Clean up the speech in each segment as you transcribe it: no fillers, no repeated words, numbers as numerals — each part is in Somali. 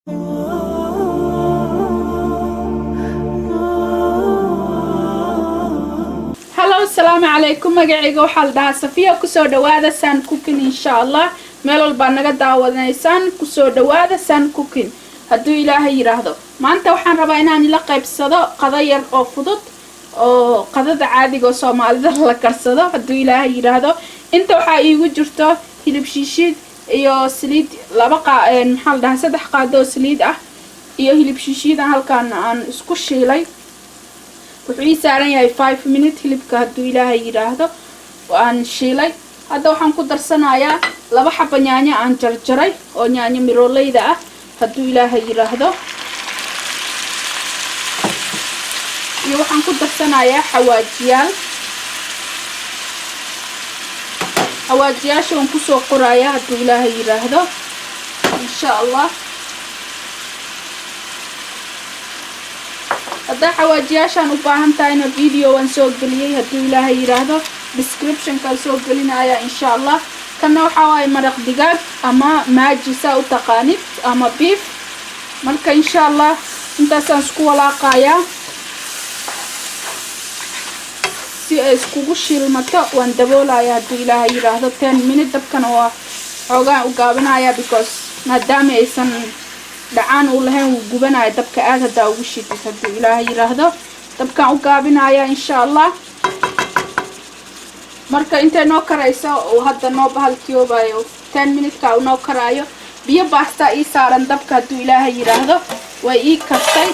Hello, assalamu alaikum. Magacayga waxaa la dhahaa Safiya. Kusoo dhawaada San Cooking insha Allah. Meel walba naga daawanaysaan. Kusoo dhawaada San Cooking. Hadduu Ilaahay yiraahdo. Maanta waxaan rabaa inaan ila qaybsado qado yar oo fudud oo qadada caadiga oo Soomaalida la karsado. Hadduu Ilaahay yiraahdo. Inta waxaa iigu jirto hilib shiishid iyo saliid maxaa la dhahaa 3 qaado saliid ah iyo hilib shiishid halkaan aan isku shiilay. wuxuu saaran yahay 5 minutes hilibka hadduu Ilaahay yiraahdo waan shiilay. hadda waxaan ku darsanayaa 2 xabo yaanyo aan jarjaray oo yaanyo miroolayda ah hadduu Ilaahay yiraahdo. iyo waxaan ku darsanayaa xawaajiyaasha aan ku soo qorayaa hadduu Ilaahay yiraahdo insha Allah. hadda xawaajiyaashan u baahan tahayna video waan soo galiyay hadduu Ilaahay yiraahdo description ka soo gelinaya insha Allah. kana waxa waay maraq digaag ama maajisa u taqaanid ama beef. marka insha Allah intaasaan isku walaaqayaa si ay iskugu shiilmato waan daboolayaa hadduu Ilaahay yiraahdo 10 minutes. dabkana waa xoogaa u gaabinayaa because maadaama aysan dhacaan u lahayn uu gubanayo dabka aad hada ugu shidid hadduu Ilaahay yiraahdo. dabkaan u gaabinayaa insha Allah. marka intee noo karayso oo hadda noo bahalkiyoobayo 10 minutes ka noo karaayo biyo baasta ii saaran dabka hadduu Ilaahay yiraahdo way ii kartay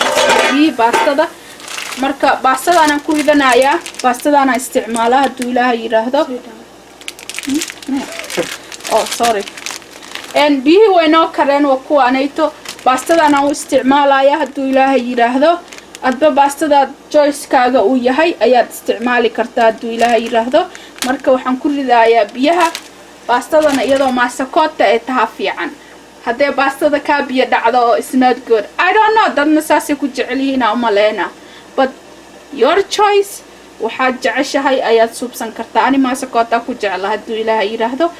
biyo baastada. marka baastadana ku idanayaa baastadana isticmaala hadduu Ilaahay yiraahdo. oh sorry biyo way noo kareen waa kuwaanayto baastadana u isticmaalaya hadduu Ilaahay yiraahdo. adba baastada choice-kaaga uu yahay ayaad isticmaali kartaa hadduu Ilaahay yiraahdo. marka waxaan ku ridayaa biyaha baastadana iyadoo maasakoota ay tahay fiican. haddii baastada ka biyo dhacdo oo is not good I don't know dadna saasi ku jecelihiin ama leena but your choice waxaad jeceshahay ayaad subsan kartaa. ani maasakoota ku jecelahay hadduu Ilaahay yiraahdo.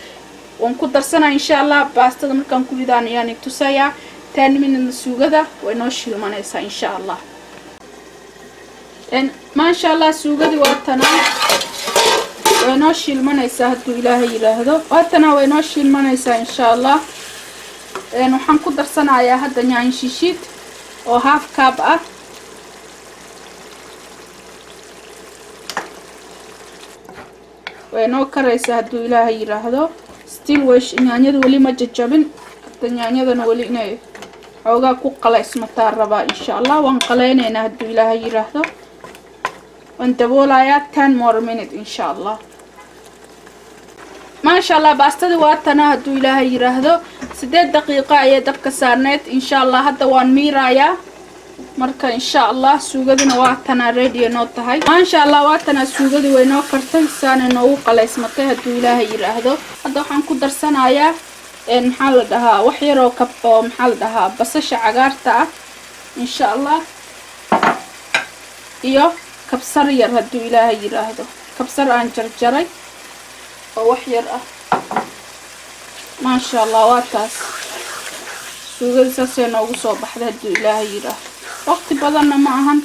waan ku darsanaa insha Allah baastada markaan ku ridaan ayaan tusayaa 10 minutes suugada way noo shiilmanaysaa insha Allah. ma sha Allah suugadi waa tanaa way noo shiilmanaysaa hadduu Ilaahay yiraahdo. waa tanaa way noo shiilmanaysaa insha Allah. waxaan ku darsanayaa hadda yaanyo shiishid oo half cup ah. way noo karaysaa hadduu Ilaahay yiraahdo. still wish yaanyadu wali ma jajabin. yaanyadana wali inay xoogaa ku qalaysmataa rabaa insha Allah. waan qaleynaynaa hadduu Ilaahay yiraahdo. waan daboolayaa 10 more minutes insha Allah. ma sha Allah baastada waa tanaa hadduu Ilaahay yiraahdo 8 daqiiqo ayay dabka saarneed insha Allah. hadda waan miirayaa marka insha Allah suugadina waa tanaa ready noo tahay. ma sha Allah waa tanaa suugadu way noo kartay saana noogu qalaysmatay hadduu Ilaahay yiraahdo. hadda waxaan ku darsanayaa maxaa la dhahaa wax yar oo kab oo maxaa la dhahaa basasha cagaarta ah insha Allah iyo kabsar yar hadduu Ilaahay yiraahdo. kabsar aan jarjaray oo wax yar ah. ma sha Allah waa taas suugada saasay noogu soo baxday hadduu Ilaahay yiraahdo. waqti badanna ma ahan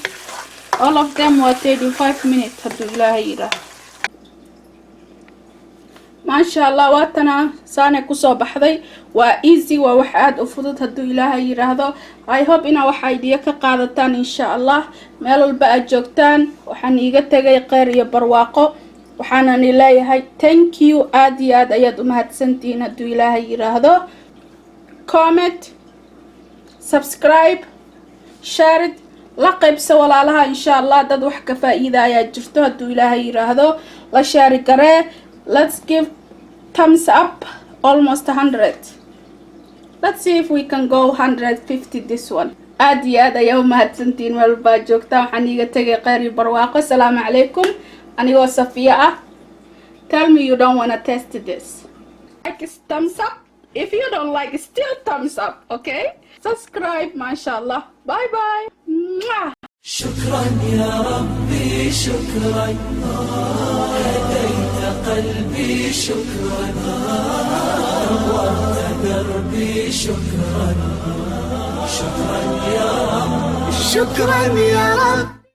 all of them waa 35 minutes hadduu Ilaahay yiraahdo. ما شاء الله واتنا سانة كسو بحضي وإيزي ووحاد أفضل هدو إلهي يراهدو. I hope إنا وحايدية كقادتان إن شاء الله ميلو البقى جوكتان وحانيقة تغي قير يبرواقو وحاناني لاي هاي thank you آدي آياد أمهات سنتين هدو إلهي يراهدو. comment subscribe share لقب سوال لها إن شاء الله داد وحكا فائدة آياد جرتو هدو إلهي يراهدو. لا شاري قريه. let's give thumbs up almost 100. let's see if we can go 150 this one. aadi يوم هاتسنتين والبا جوكتا وحانيقة تغي قيري برواقو. السلام عليكم أنيقو صفية. tell me you don't wanna test this. like thumbs up. if you don't like still thumbs up. okay subscribe. ما شاء الله. bye bye. شكرا يا ربي شكرا هديت قلبي شكرا نورت دربي شكرا شكرا يا رب.